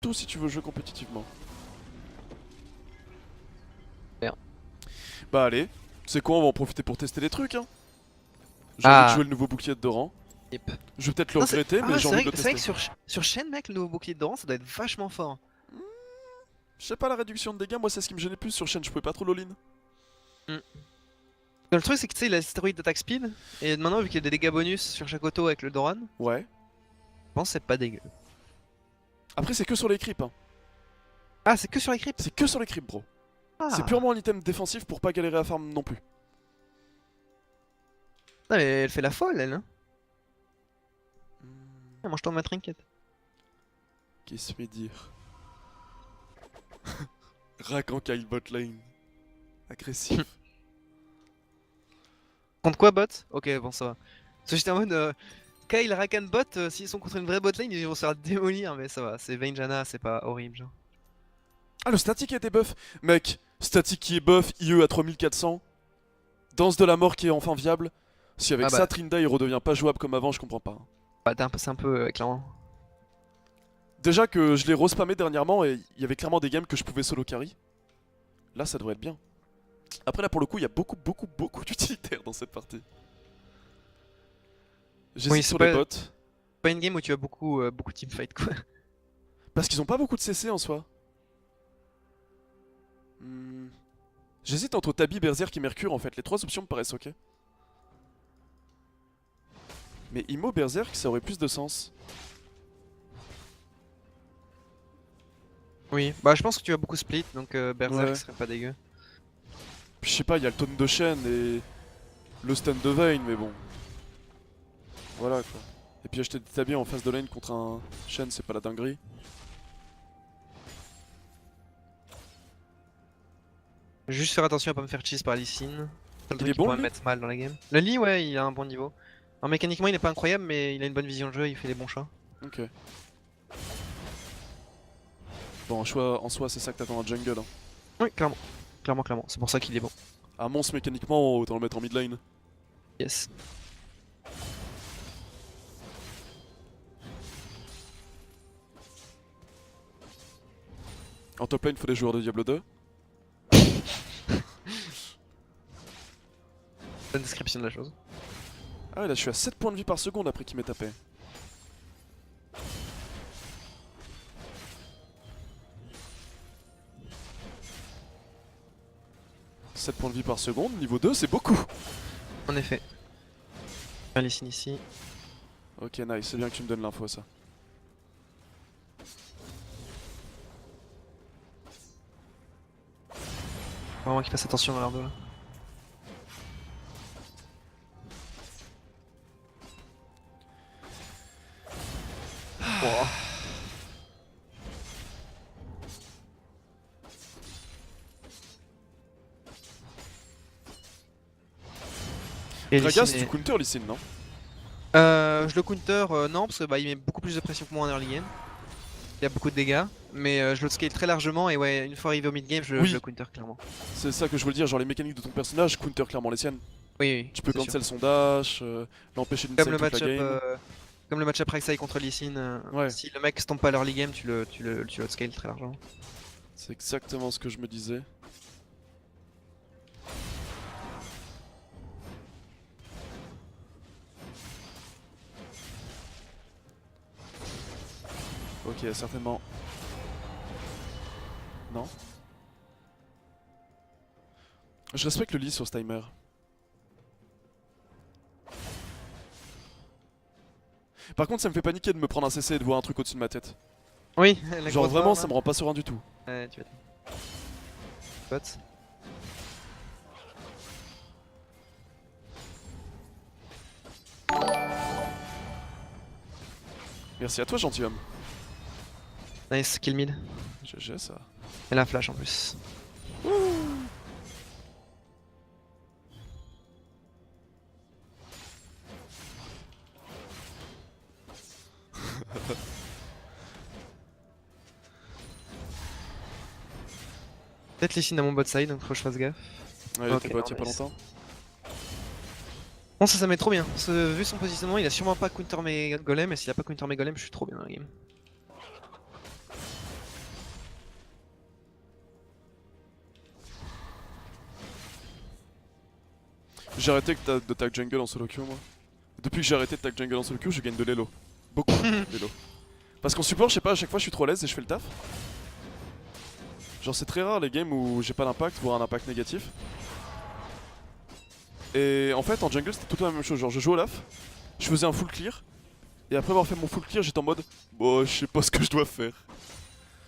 tout si tu veux jouer compétitivement. Merde. Bah allez, c'est quoi, on va en profiter pour tester des trucs hein. J'ai envie de jouer le nouveau bouclier de Doran. Yep. Je vais peut-être le Non, regretter, mais j'ai envie de le c'est vrai tester. que sur Shen, mec, le nouveau bouclier de Doran, ça doit être vachement fort. Je sais pas, la réduction de dégâts, moi c'est ce qui me gênait plus sur Shen, je pouvais pas trop l'all-in. Le truc, c'est que tu sais, il a stéroïde d'attaque speed, et maintenant, vu qu'il y a des dégâts bonus sur chaque auto avec le Doran, je Ouais. pense que c'est pas dégueu. Après c'est que sur les creeps hein. Ah, c'est que sur les creeps. C'est que sur les creeps bro. Ah. C'est purement un item défensif pour pas galérer à farm non plus. Non, mais elle fait la folle, elle, hein. Ah, mange-toi ma trinquette. Qu'est-ce que je vais dire? Rakan Kyle bot lane. Agressif. Contre quoi, bot? Ok, bon, ça va. Parce que j'étais en mode. Kyle, Rakan, bot, s'ils sont contre une vraie bot lane, ils vont se faire démolir, mais ça va. C'est Vayne Janna, c'est pas horrible, genre. Ah, le static a été buff. Mec, static qui est buff, IE à 3400. Danse de la mort qui est enfin viable. Si avec Ah bah. ça Trinda il redevient pas jouable comme avant, je comprends pas. Bah, c'est un peu, clairement. Déjà que je l'ai respammé dernièrement et il y avait clairement des games que je pouvais solo carry. Là ça devrait être bien. Après là pour le coup il y a beaucoup d'utilitaires dans cette partie. J'hésite Oui, sur c'est les pas- bots. Pas une game où tu as beaucoup teamfight, quoi. Parce qu'ils ont pas beaucoup de CC en soi. Hmm. J'hésite entre Tabi, Berserk et Mercure en fait. Les trois options me paraissent ok. Mais Imo, Berserk ça aurait plus de sens. Oui, bah, je pense que tu as beaucoup split, donc Berserk Ouais. serait pas dégueu. Puis je sais pas, il y a le taunt de Shen et le stun de Vayne, mais bon. Voilà quoi. Et puis acheter des Tabi en face de lane contre un Shen, c'est pas la dinguerie. Juste faire attention à pas me faire cheese par Lee Sin. C'est le Il truc est qui bon pourrait lui me mettre mal dans la game. Le Lee, ouais, il a un bon niveau. Alors, mécaniquement, il est pas incroyable, mais il a une bonne vision de jeu, il fait les bons choix. Ok. Bon, en soi, c'est ça que t'attends à jungle. Hein. Oui, clairement. Clairement. C'est pour ça qu'il est bon. Un monstre mécaniquement, autant le mettre en mid lane. Yes. En top lane, faut des joueurs de Diablo 2. Bonne description de la chose. Ah ouais, là je suis à 7 points de vie par seconde après qu'il m'ait tapé. « 7 points de vie par seconde, niveau 2, c'est beaucoup. En effet. Un Lee Sin ici. Ok, nice, c'est bien que tu me donnes l'info ça. Faut vraiment qu'il fasse attention dans l'herbe là. Oh. Et Lee Gragas, Sin tu est- counter Lee Sin, non? Je le counter, non, parce que bah, il met beaucoup plus de pression que moi en early game. Il y a beaucoup de dégâts, mais je le scale très largement et ouais, une fois arrivé au mid game, je Oui. le counter clairement. C'est ça que je voulais dire, genre les mécaniques de ton personnage, counter clairement les siennes. Oui, Tu peux c'est sûr. cancel son dash, l'empêcher Comme d'inside le toute la match-up game. comme le match-up Rek'Sai contre Lee Sin, Ouais. si le mec stomp pas l'early game, tu le scale très largement. C'est exactement ce que je me disais. Ok, certainement. Non. Je respecte le lit sur ce timer. Par contre, ça me fait paniquer de me prendre un CC et de voir un truc au-dessus de ma tête. Oui, la Genre grosse vraiment, barre, ça là. me rend pas serein du tout. Ouais, tu vas Bot. Merci à toi, gentilhomme. Nice, kill mid. GG ça. Et la flash en plus. Peut-être Lee Sin à mon bot side, donc faut que je fasse gaffe. Ouais, il Ok, était bot non, il y a pas nice. longtemps. Bon, ça met trop bien. Parce que, vu son positionnement, il a sûrement pas counter mes golems, et s'il a pas counter mes golems, je suis trop bien dans la game. J'ai arrêté de tag jungle en solo queue moi. Depuis que j'ai arrêté de tag jungle en solo queue, je gagne de l'elo. Beaucoup d'elo. Parce qu'en support, je sais pas, à chaque fois je suis trop à l'aise et je fais le taf. Genre c'est très rare les games où j'ai pas d'impact, voire un impact négatif. Et en fait en jungle c'était tout le temps la même chose, genre je jouais au laf, je faisais un full clear, et après avoir fait mon full clear j'étais en mode bon je sais pas ce que je dois faire.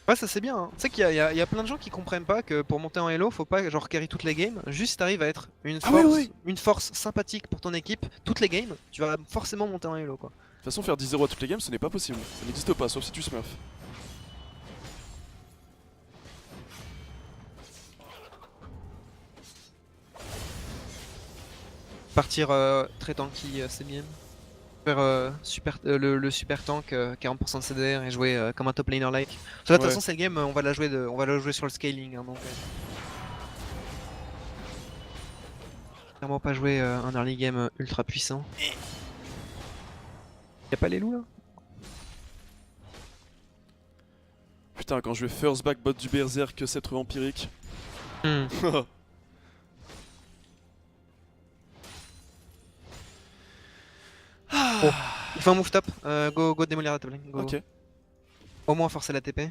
Ouais, ça c'est bien. Hein. Tu sais qu'il y a plein de gens qui comprennent pas que pour monter en Elo, faut pas genre carry toutes les games. Juste si t'arrives à être Ah ouais, ouais. une force sympathique pour ton équipe, toutes les games, tu vas forcément monter en Elo quoi. De toute façon faire 10-0 à toutes les games ce n'est pas possible, ça n'existe pas sauf si tu smurf. Partir très tanky, c'est bien. Faire le super tank, 40% de CDR et jouer comme un top laner like. De toute Ouais. façon, cette game, on va la jouer sur le scaling. Hein, donc, clairement pas jouer un early game ultra puissant. Y'a pas les loups là? Putain quand je vais first back bot du berserk sceptre vampirique. Hmm. Oh. Il faut un move top, go démolir la top lane. Go. Ok. Au moins forcer la TP.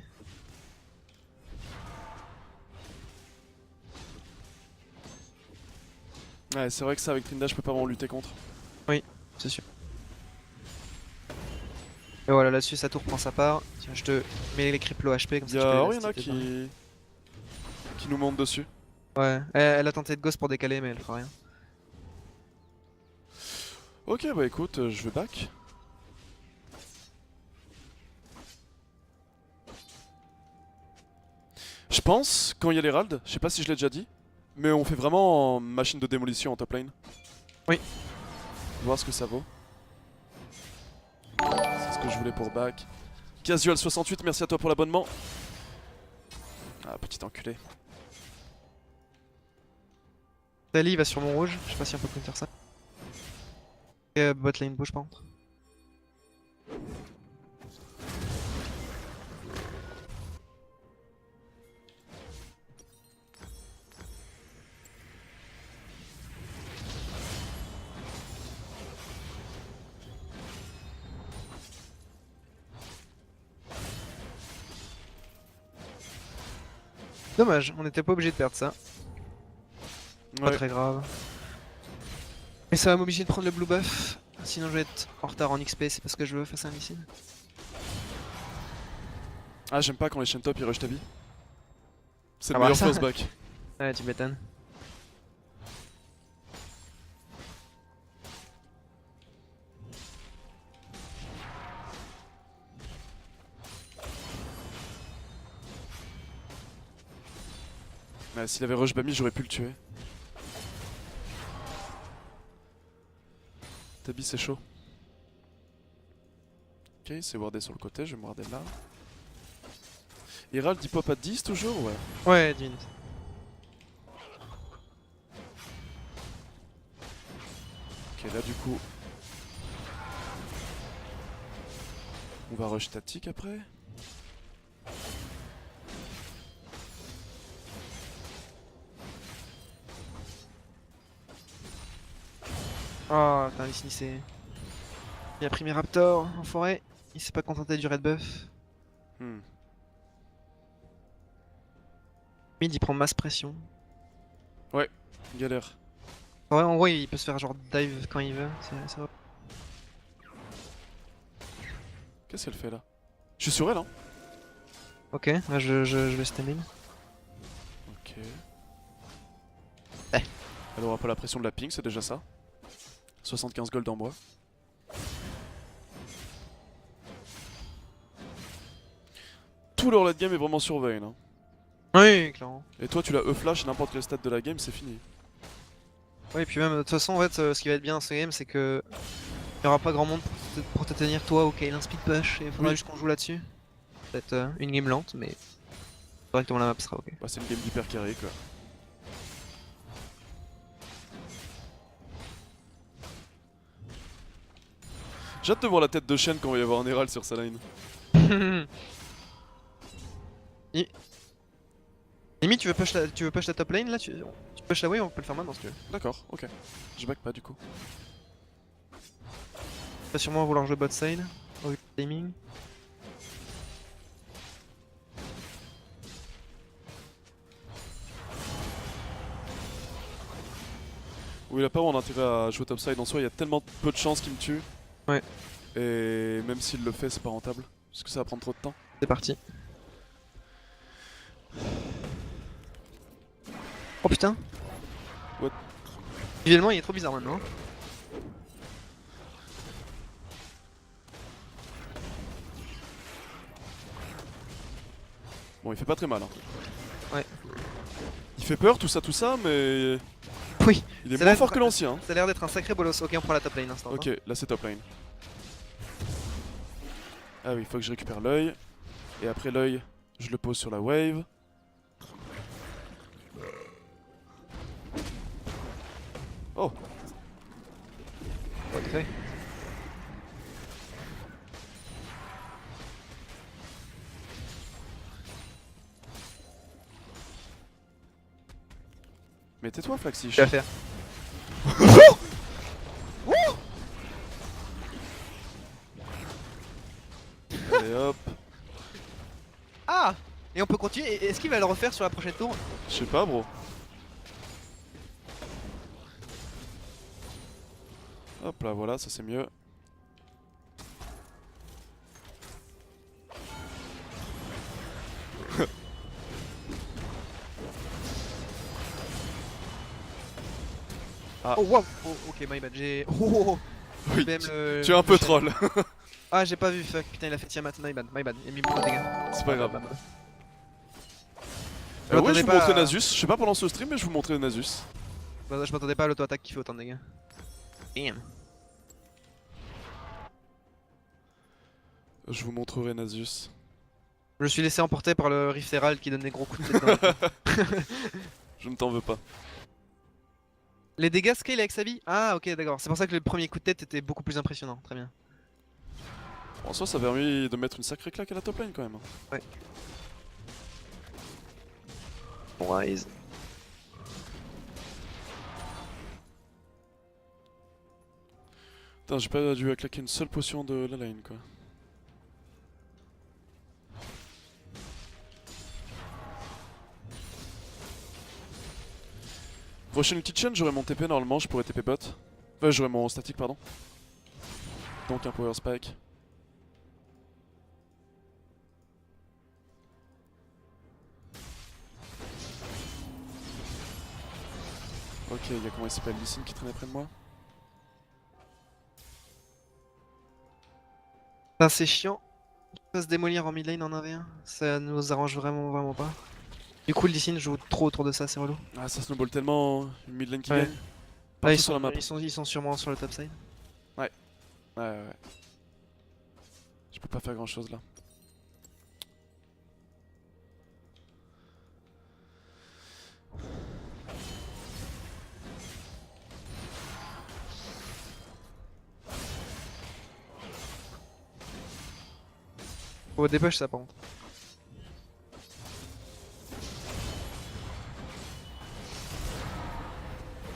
Ouais c'est vrai que ça avec Trinda je peux pas vraiment lutter contre. C'est sûr. Et voilà, là-dessus, sa tour prend sa part. Tiens, je te mets les creeps low HP comme ça tu peux Y'a les rien sticker qui nous monte dessus. Ouais, elle a tenté de ghost pour décaler, mais elle fera rien. Ok bah écoute, je vais back. Je pense, quand il y a l'Herald, je sais pas si je l'ai déjà dit, mais on fait vraiment machine de démolition en top lane. Oui. Voir ce que ça vaut. C'est ce que je voulais pour back. Casual68, merci à toi pour l'abonnement. Ah, petit enculé. Tali va sur mon rouge, je sais pas si on peut counter ça. Et bot lane bouge par contre. Dommage, on n'était pas obligé de perdre ça. Pas Ouais. très grave. Mais ça va m'obliger de prendre le blue buff. Sinon je vais être en retard en XP, c'est pas ce que je veux face à un missile. Ah, j'aime pas quand les chaînes top ils rush ta vie. C'est le Ah bah meilleur ça. first back. Ouais, tu m'étonnes. Ouais, s'il avait rush Bami, j'aurais pu le tuer. Tabi, c'est chaud. Ok, c'est wardé sur le côté, je vais me warder là. Herald il pop à 10 toujours, ouais. Ouais, 10 minutes. Ok, là du coup. On va rush statique après. Oh, putain, Lee c'est. Il a pris mes raptors en forêt. Il s'est pas contenté du red buff. Hmm. Mid il prend masse pression. Galère. Ouais, en gros il peut se faire genre dive quand il veut. C'est vrai. Qu'est-ce qu'elle fait là? Je suis sur elle, hein. Ok, là je vais stamine. Ok. Eh. Elle aura pas la pression de la ping, c'est déjà ça. 75 gold en bois. Tout leur late game est vraiment sur Vayne. Hein. Oui, clairement. Et toi, tu l'as E-flash n'importe quel stade de la game, c'est fini. Oui, et puis même de toute façon, en fait, ce qui va être bien dans ce game, c'est que il y aura pas grand monde pour te tenir toi ou Kayle speed push. Et il faudra Oui. juste qu'on joue là-dessus. Peut-être une game lente, mais directement la map sera ok. Bah, c'est une game d'hyper carré quoi. J'ai hâte de voir la tête de Shen quand il va y avoir un Herald sur sa line. Il Limite, tu veux push la top lane là, tu push la wave, on peut le faire maintenant si tu veux. D'accord, ok. Je back pas du coup. Tu vas sûrement vouloir jouer bot side, au vu du timing. Oui, il a pas vraiment intérêt à jouer topside en soi, il y a tellement peu de chances qu'il me tue. Ouais. Et même s'il le fait, c'est pas rentable. Parce que ça va prendre trop de temps. C'est parti. Oh putain. What? Visuellement, il est trop bizarre maintenant. Bon, il fait pas très mal. Hein. Ouais. Il fait peur, tout ça, mais Oui. il est Ça a moins l'air fort d'être- que l'ancien. Hein. Ça a l'air d'être un sacré bolos. Ok, on prend la top lane instant. Ok, là c'est top lane. Ah oui, il faut que je récupère l'œil. Et après l'œil, je le pose sur la wave. Oh, Ok. mais tais-toi Flaxish. Je vais la faire. Allez hop. Ah. Et on peut continuer. Est-ce qu'il va le refaire sur la prochaine tour? Je sais pas bro. Hop là, voilà, ça c'est mieux. Ah. Oh wow. Oh, ok, my bad. J'ai. Oh. Oui, BM le- tu es un peu le chien. troll. Ah, j'ai pas vu. Fuck. Putain, il a fait Tiamat. My bad. My bad. Il a mis beaucoup de dégâts. C'est pas grave. Je Ouais, m'attendais je vous pas montrais à- Nasus. Je sais pas pendant ce stream, mais je vous montrais Nasus. Je m'attendais pas à l'auto-attaque qui fait autant de dégâts. Damn. Je vous montrerai Nasus. Je me suis laissé emporter par le Rift Herald qui donne des gros coups de tête dans la tête. Je ne t'en veux pas. Les dégâts scale avec sa vie? Ah, ok, d'accord. C'est pour ça que le premier coup de tête était beaucoup plus impressionnant. Très bien. En soi, ça a permis de mettre une sacrée claque à la top lane quand même. Ouais. Wise. Putain, j'ai pas dû claquer une seule potion de la lane quoi. Prochaine petite chaîne, j'aurai mon TP normalement, je pourrais TP bot. Enfin, j'aurai mon statique, pardon. Donc un power spike. Ok, il y a comment il s'appelle, Lee Sin qui traînait près de moi. Putain, c'est chiant. Il peut se démolir en mid lane en 1v1. Ça nous arrange vraiment pas. Du coup, le Lee Sin joue trop autour de ça, c'est relou. Ah, ça snowball tellement, une mid lane qui Ouais. gagne. Là, Partout sur la map. ils sont sûrement sur le top side. Ouais. Je peux pas faire grand chose là. Faut dépêche ça par contre.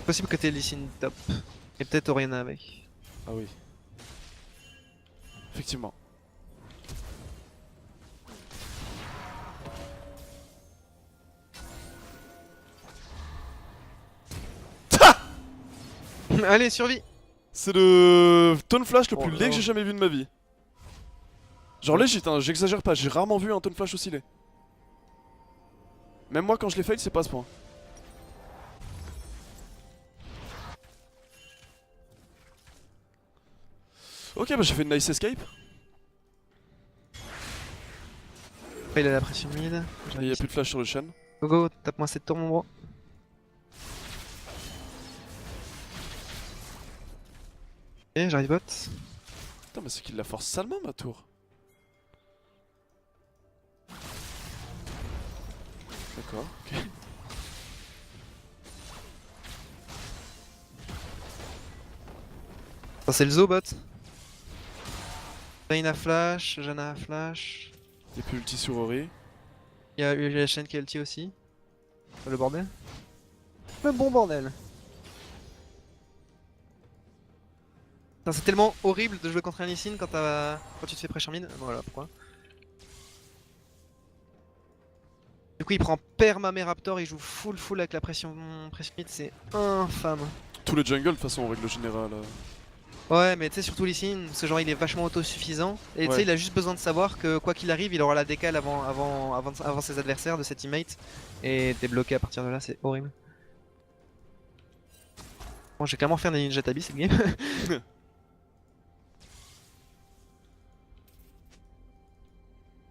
Possible que t'aies Lee Sin top. Et peut-être Oriana avec. Ah oui. Effectivement. Allez, survie! C'est le Tone Flash le Oh plus là laid là. que j'ai jamais vu de ma vie. Genre legit, hein, j'exagère pas, j'ai rarement vu un Tone Flash aussi laid. Même moi quand je l'ai fail, c'est pas à ce point. Ok, bah j'ai fait une nice escape. Après, il a la pression mid. Il y a plus de flash sur le chaîne. Go go, tape-moi cette tour, mon bro. Ok, j'arrive bot. Putain, mais c'est qu'il la force salement ma tour. D'accord, ok. Ça, c'est le zoo bot. Vayne a flash, Jana a flash. Il y a plus ulti sur Ori. Il y a eu la chaîne qui a ulti aussi. Le bordel. Le bon bordel. Putain, c'est tellement horrible de jouer contre un Lee Sin quand, quand tu te fais pressure mid. Voilà pourquoi. Du coup il prend perma mes Raptor, il joue full avec la pression mid, c'est infâme. Tous les jungles de toute façon en règle générale. Ouais mais tu sais surtout Lee Sin, ce genre il est vachement autosuffisant. Et tu sais Ouais. il a juste besoin de savoir que quoi qu'il arrive il aura la décale avant ses adversaires de ses teammates. Et t'es bloqué à partir de là, c'est horrible. Bon j'ai clairement fait un ninja tabi cette game.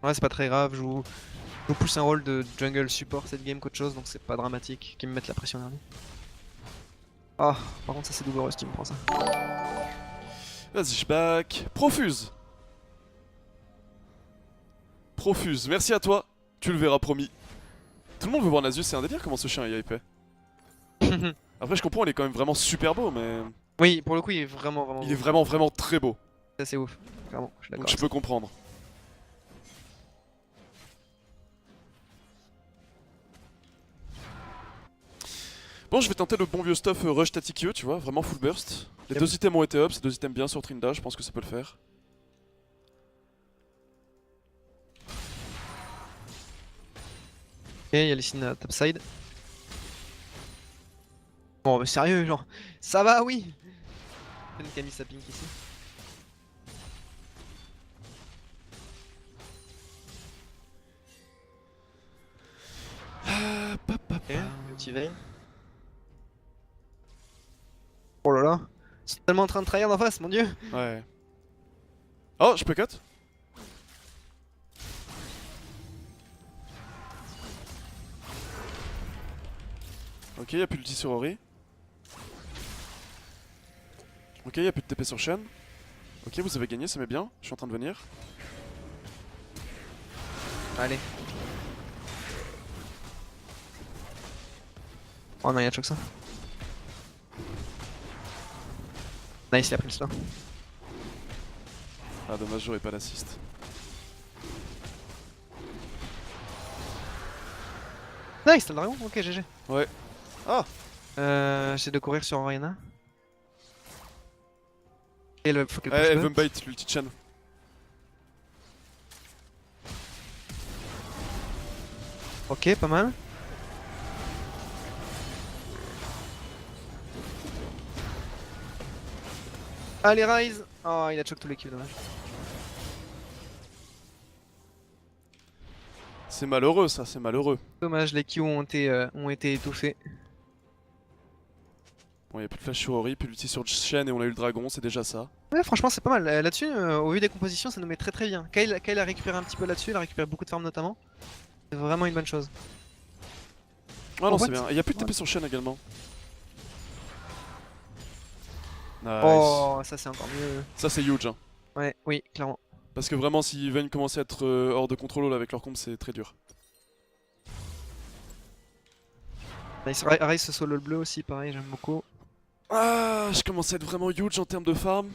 Ouais c'est pas très grave, je joue plus un rôle de jungle support cette game qu'autre chose donc c'est pas dramatique qu'ils me mettent la pression dernier. Ah par contre ça c'est douloureux si tu me prends ça. Vas-y, je back. Profuse. Profuse, merci à toi. Tu le verras, promis. Tout le monde veut voir Nasus, c'est un délire comment ce chien est épais. Après, je comprends, il est quand même vraiment super beau, mais Oui pour le coup il est vraiment il est vraiment très beau. C'est assez ouf, clairement, je suis Donc d'accord. je peux comprendre. Bon, je vais tenter le bon vieux stuff Rush Tatikyo, tu vois, vraiment full burst. Les Yep. deux items ont été up, c'est deux items bien sur Trinda, je pense que ça peut le faire. Ok, il y a les signes à topside. Bon mais sérieux genre, ça va oui. Une Camille sa pink ici. Ok, petit Vayne. Oh là là, ils sont tellement en train de trahir en face, mon dieu. Ouais. Oh, je peux cut? Ok, y'a plus de sur Ori. Ok, y'a plus de TP sur Shen. Ok, vous avez gagné, ça m'est bien. Je suis en train de venir. Allez. Oh non, il y a choc ça. Nice, il a pris le slow. Ah, dommage, j'aurais pas l'assist. Nice, t'as le dragon. Ok, GG. Ouais. Ah! J'essaie de courir sur Oriana. Et le faut qu'elle Ouais, push elle bot. veut me bait, l'ulti de Shen. Ok, pas mal. Allez, Rise. Oh, il a choc tous les kills, dommage. C'est malheureux, ça, c'est malheureux. Dommage, les Q ont été étouffés. Bon, y'a plus de flash sur Ori, plus l'ulti sur Shen et on a eu le dragon, c'est déjà ça. Ouais, franchement, c'est pas mal. Là-dessus, au vu des compositions, ça nous met très bien. Kyle a récupéré un petit peu là-dessus, il a récupéré beaucoup de farm notamment. C'est vraiment une bonne chose. Ah non, Oh, c'est what? bien. Et y'a plus de TP sur Shen également. Nice. Oh, ça c'est encore mieux. Ça, c'est huge, hein. Ouais, oui, clairement. Parce que vraiment, si Vayne commence à être hors de contrôle avec leur comp, c'est très dur. Nice. Rise ce solo le bleu aussi, pareil, j'aime beaucoup. Ah, je commence à être vraiment huge en termes de farm.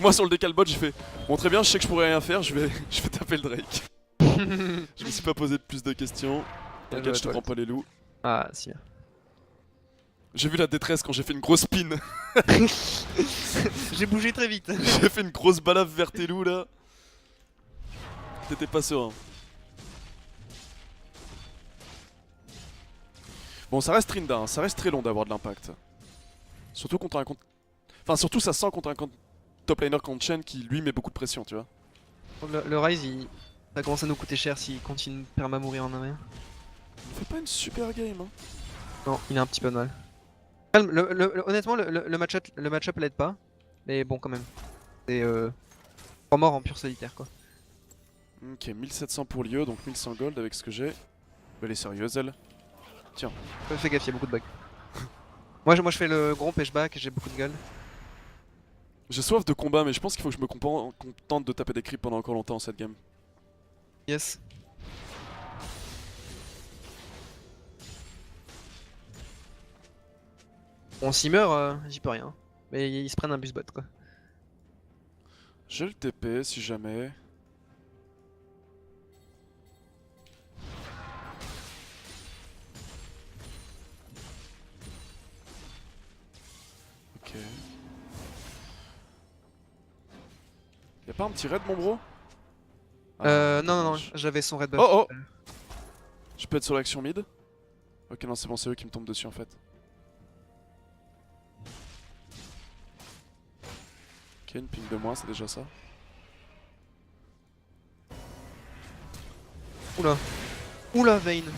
Moi, sur le décal bot, j'ai fait bon, très bien, je sais que je pourrais rien faire, je vais taper le Drake. Je me suis pas posé plus de questions. Bien joué T'inquiète, à je te toi, prends pas les loups. Ah, si. J'ai vu la détresse quand j'ai fait une grosse spin. J'ai bougé très vite. J'ai fait une grosse balave vers tes loups là. T'étais pas serein. Bon, ça reste Trinda, hein. Ça reste très long d'avoir de l'impact. Surtout contre un compte. Enfin, surtout ça sent contre un compte top laner contre Shen qui lui met beaucoup de pression, tu vois. Le Rise, ça commence à nous coûter cher s'il continue de perma mourir en arrière. Il fait pas une super game, hein. Non, il a un petit peu de mal. Calme, honnêtement, le match-up l'aide pas. Mais bon, quand même. C'est 3 morts en pur solitaire, quoi. Ok, 1700 pour Lio, donc 1100 gold avec ce que j'ai. Elle est sérieuse, elle. Fais gaffe, il y a beaucoup de bugs. moi, je fais le gros pushback, j'ai beaucoup de gueule. J'ai soif de combat, mais je pense qu'il faut que je me contente de taper des creeps pendant encore longtemps cette game. Yes. Bon, s'il meurt, j'y peux rien. Mais ils se prennent un bus bot, quoi. J'ai le TP si jamais. pas un petit raid, mon bro? Non, non, non, dommage. j'avais son red buff. Oh oh! Je peux être sur l'action mid? Ok, non, c'est bon, c'est eux qui me tombent dessus en fait. Ok, une ping de moins, c'est déjà ça. Oula. Oula, Vayne.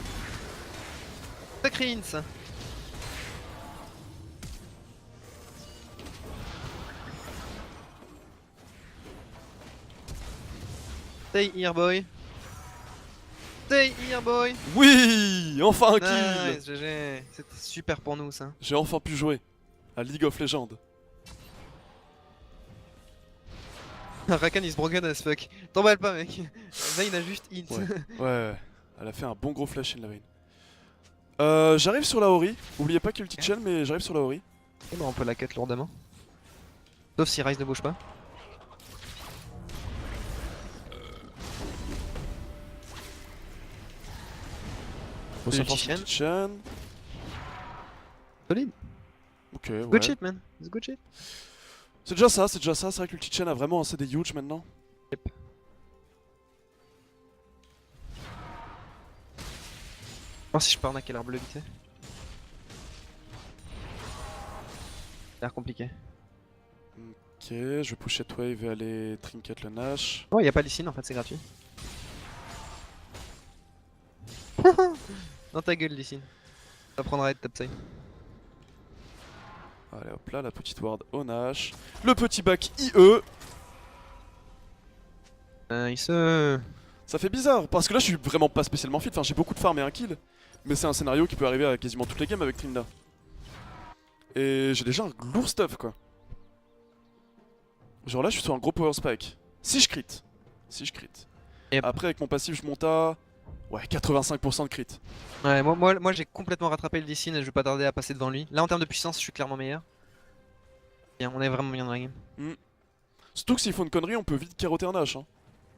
Sacré int ça. Stay here, boy. Stay here, boy. Oui! Enfin un kill! Nice, GG. C'était super pour nous ça. J'ai enfin pu jouer à League of Legends. Rakan is broken as fuck. T'emballes pas, mec. Vayne a juste int. Ouais, elle a fait un bon gros flash in la veine. J'arrive sur la Ori. Oubliez pas qu'il y a le petit shell, mais j'arrive sur la Ori. Eh ben, on peut la cut lourdement. Sauf si Ryze ne bouge pas. Bon, ça Le force une Chen. petite chaîne. Solide. Ok, ouais. Good shit, man. It's good shit. C'est déjà ça, c'est déjà ça. C'est vrai que le petit chain a vraiment un CD huge maintenant. Yep. Voir si je peux arnaquer l'arbre bleu vite fait. Ça a l'air compliqué. Ok, je vais pusher wave et aller trinket le Nash. Oh, y'a pas Lee Sin en fait, c'est gratuit. Dans ta gueule, Lee Sin. Ça prendra être topside. Allez hop là, la petite ward au Nash. Le petit back IE. Nice. Ça fait bizarre, parce que là je suis vraiment pas spécialement fit. Enfin, j'ai beaucoup de farm et un kill. Mais c'est un scénario qui peut arriver à quasiment toutes les games avec Trinda. Et j'ai déjà un lourd stuff quoi. Genre là je suis sur un gros power spike. Si je crit. Si je crit. Yep. Après avec mon passif je monte à... Ouais, 85% de crit. Ouais, moi j'ai complètement rattrapé le Lee Sin et je vais pas tarder à passer devant lui. Là en termes de puissance, je suis clairement meilleur. Bien, on est vraiment bien dans la game. Surtout que s'il faut une connerie, on peut vite carotter un Nash. Hein.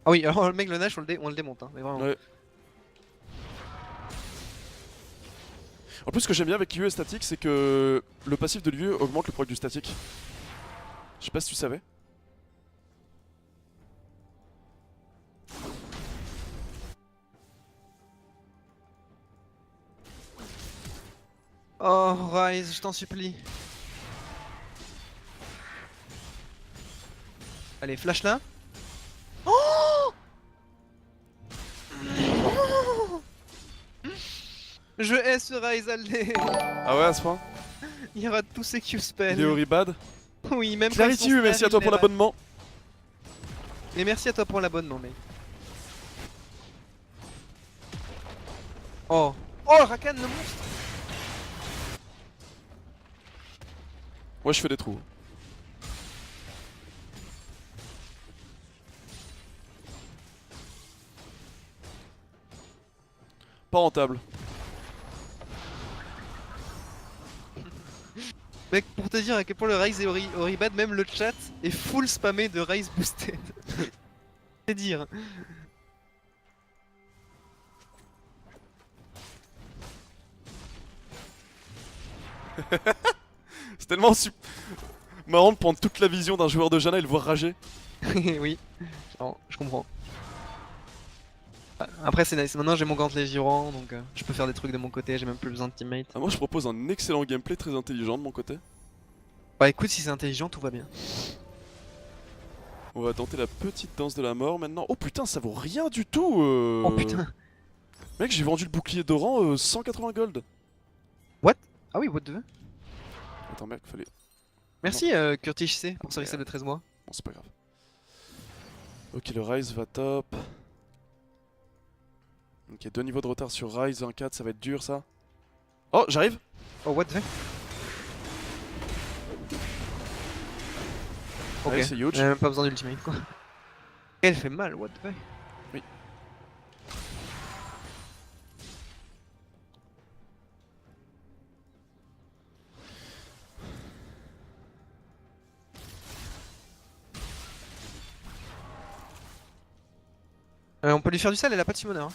Ah oui, alors le mec, le Nash, on le démonte. Hein, mais vraiment. Ouais. En plus, ce que j'aime bien avec l'IE statique, c'est que le passif de l'IE augmente le proc du statique. Je sais pas si tu savais. Oh, Ryze, je t'en supplie. Allez, flash là. Oh, je hais ce Ryze, allez. Ah ouais, à ce point. Il rate tous ses Q-spells. Il est horribad. Oui, même pas Clarity, son merci à spell, toi il pour les rate. l'abonnement. Et merci à toi pour l'abonnement, mec. Oh. Oh, Rakan, le monstre. Ouais, je fais des trous. Pas rentable. Mec, pour te dire à quel point le Ryze est horribad, même le chat est full spammé de Ryze boosted. C'est dire. C'est tellement marrant de prendre toute la vision d'un joueur de Janna et le voir rager. Oui, non, je comprends. Après c'est nice, maintenant j'ai mon gantelet girant donc je peux faire des trucs de mon côté, j'ai même plus besoin de teammate. Ah, moi, je propose un excellent gameplay très intelligent de mon côté. Bah écoute, si c'est intelligent, tout va bien. On va tenter la petite danse de la mort maintenant. Oh putain, ça vaut rien du tout. Oh putain. Mec, j'ai vendu le bouclier d'Oran 180 gold. Ah oui, what the... Attends, mec, fallait. Merci Curtis C pour ce resub de 13 mois. Bon, c'est pas grave. Ok, le Ryze va top. Ok, 2 niveaux de retard sur Ryze, 1-4, ça va être dur ça. Oh, j'arrive. Oh what the... Ok, Allez, c'est huge. j'ai même pas besoin d'ultimate quoi. Elle fait mal, what the fuck. Oui. On peut lui faire du sale, elle a pas de summoner. Hein.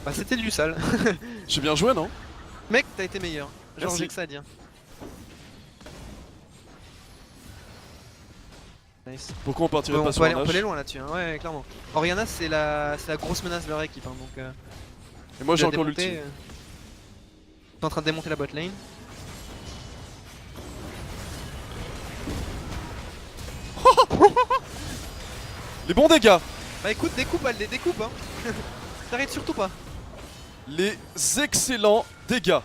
Bah c'était du sale. J'ai bien joué, non? Mec, t'as été meilleur. Genre Merci. j'ai que ça à dire. Nice. Pourquoi on partirait Ouais, pas on, sur peut un aller, on peut Nash? aller loin là-dessus, hein. Ouais, clairement. Oriana, c'est la grosse menace de leur équipe. Hein, donc, Et moi j'ai la encore démonter, l'ulti. T'es en train de démonter la bot lane. Les bons dégâts! Bah écoute, découpe, elle les découpe. Hein. T'arrêtes surtout pas. Les excellents dégâts!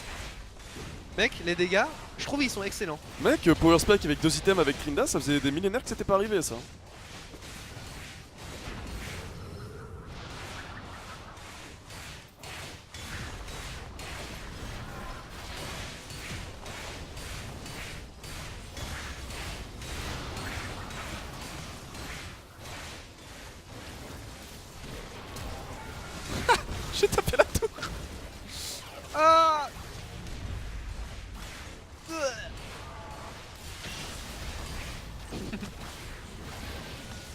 Mec, les dégâts, je trouve ils sont excellents. Mec, Power Spike avec 2 items avec Trinda, ça faisait des millénaires que c'était pas arrivé ça. J'ai tapé la tour! Ah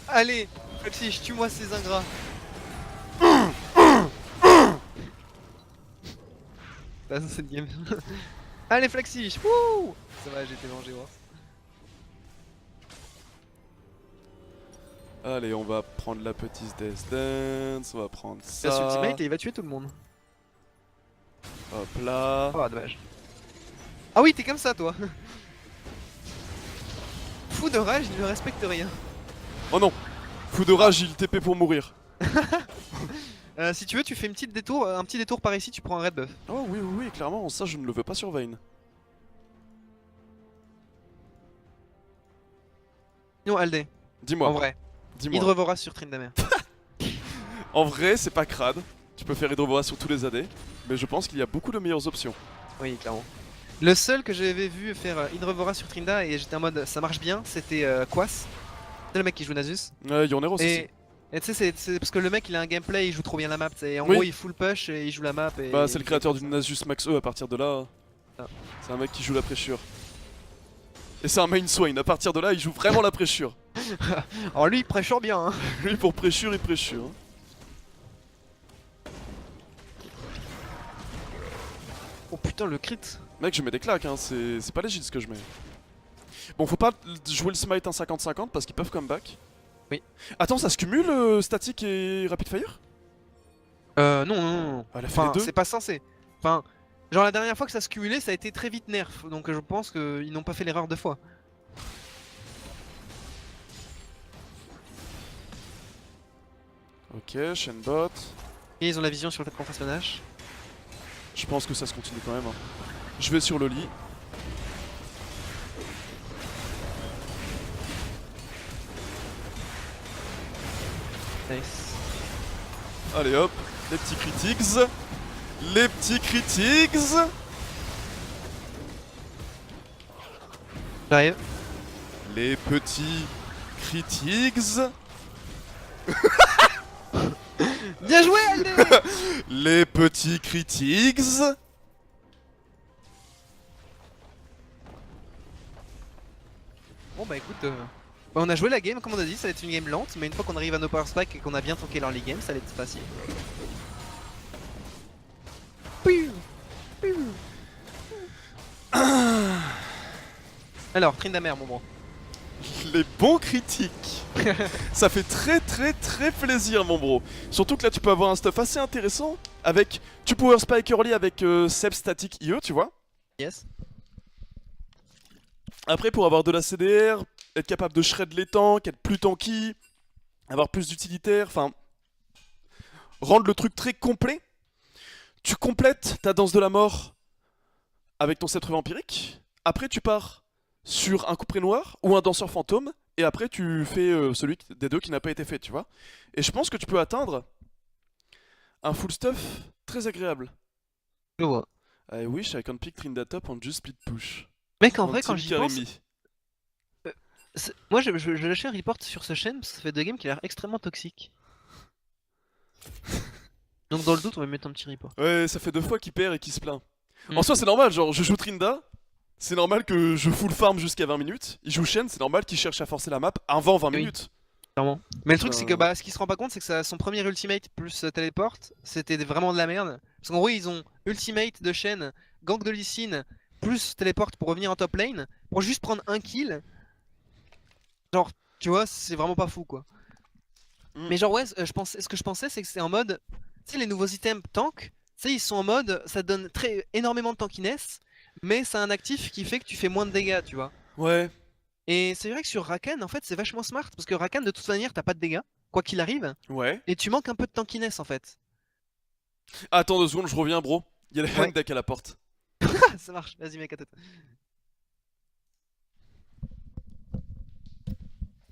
Allez, Flexish, tue-moi ces ingrats. Dans cette game. Allez, Flexish, wouh. Ça va, j'ai été mangé, voir. Allez, on va prendre la petite Death Dance, on va prendre Passe ça. ultimate et il va tuer tout le monde. Hop là. Oh, dommage. Ah oui, t'es comme ça, toi. Fou de rage, il ne respecte rien. Oh non! Fou de rage, il TP pour mourir. Si tu veux, tu fais un petit détour par ici, tu prends un red buff. Oh oui, oui, oui, clairement, ça je ne le veux pas sur Vayne. Non, Aldé, Dis-moi, en vrai. dis-moi. Hydrevora sur Tryndamere. En vrai, c'est pas crade. Tu peux faire Hydrovora sur tous les AD, mais je pense qu'il y a beaucoup de meilleures options. Oui, clairement. Le seul que j'avais vu faire Hydrevora sur Trinda et j'étais en mode ça marche bien, c'était Quas. C'est le mec qui joue Nasus. Yoneros aussi. Et tu sais, c'est parce que le mec il a un gameplay, il joue trop bien la map. En Oui. gros, il full push et il joue la map. Et Bah, c'est le créateur du Nasus Max E à partir de là. Ah. C'est un mec qui joue la pressure. Et c'est un main Swain, à partir de là, il joue vraiment la pressure. Alors lui, il pressure bien. Hein. Lui, pour pressure, il pressure. Hein. Oh putain, le crit. Mec, je mets des claques, hein. C'est pas légit ce que je mets. Bon, faut pas jouer le smite en 50-50 parce qu'ils peuvent comeback. Oui. Attends, ça se cumule statique et rapid fire? Non, non, non. Elle a fait Enfin, les deux. c'est pas censé. Enfin, genre la dernière fois que ça se cumulait, ça a été très vite nerf. Donc je pense qu'ils n'ont pas fait l'erreur deux fois. Ok, Shenbot. Et ils ont la vision sur le tapis personnage. Je pense que ça se continue quand même. Hein. Je vais sur le lit. Nice. Allez hop, les petits critiques. Les petits critiques. J'arrive. Les petits critiques. Bien joué, Aldé. Les petits critiques. Bon bah écoute, bah, on a joué la game comme on a dit, ça va être une game lente, mais une fois qu'on arrive à nos power spikes et qu'on a bien tanké l'early game, ça va être facile. Piou, piou. Alors, Tryndamere mon bro. Les bons critiques. Ça fait très très très plaisir mon bro. Surtout que là tu peux avoir un stuff assez intéressant avec... Tu power spike early avec Seb Static IE tu vois. Yes. Après pour avoir de la CDR, être capable de shred les tanks, être plus tanky, avoir plus d'utilitaire, enfin... Rendre le truc très complet. Tu complètes ta danse de la mort avec ton sceptre vampirique. Après tu pars sur un couperet noir ou un danseur fantôme. Et après tu fais celui des deux qui n'a pas été fait, tu vois. Et je pense que tu peux atteindre un full stuff très agréable. Je vois. I wish I can pick Trinda top and just split push. Mec, en On vrai, quand team j'y pense, Karimi. moi je vais lâcher un report sur ce chaîne parce que ça fait deux games qui a l'air extrêmement toxique. Donc dans le doute, on va mettre un petit report. Ouais, ça fait 2 fois qu'il perd et qu'il se plaint. Mm. En soi, c'est normal, genre je joue Trinda, c'est normal que je full farm jusqu'à 20 minutes. Il joue Shen, c'est normal qu'il cherche à forcer la map avant 20 Oui. minutes. Clairement. Mais le truc, c'est que Euh. ce qu'il se rend pas compte, c'est que son premier ultimate plus téléport, c'était vraiment de la merde. Parce qu'en gros, ils ont ultimate de Shen, gank de Lee Sin, plus téléport pour revenir en top lane, pour juste prendre un kill. Genre, tu vois, c'est vraiment pas fou quoi. Mm. Mais genre, ouais, ce que je pensais, c'est que c'est en mode. Tu sais, les nouveaux items tank, tu sais, ils sont en mode. Ça donne énormément de tankiness, mais c'est un actif qui fait que tu fais moins de dégâts, tu vois. Ouais. Et c'est vrai que sur Rakan, en fait, c'est vachement smart, parce que Rakan, de toute manière, t'as pas de dégâts, quoi qu'il arrive, Ouais. et tu manques un peu de tankiness en fait. Attends 2 secondes, je reviens, bro. Il y a le Ouais, hand deck à la porte. ça marche, vas-y, mec, à tout.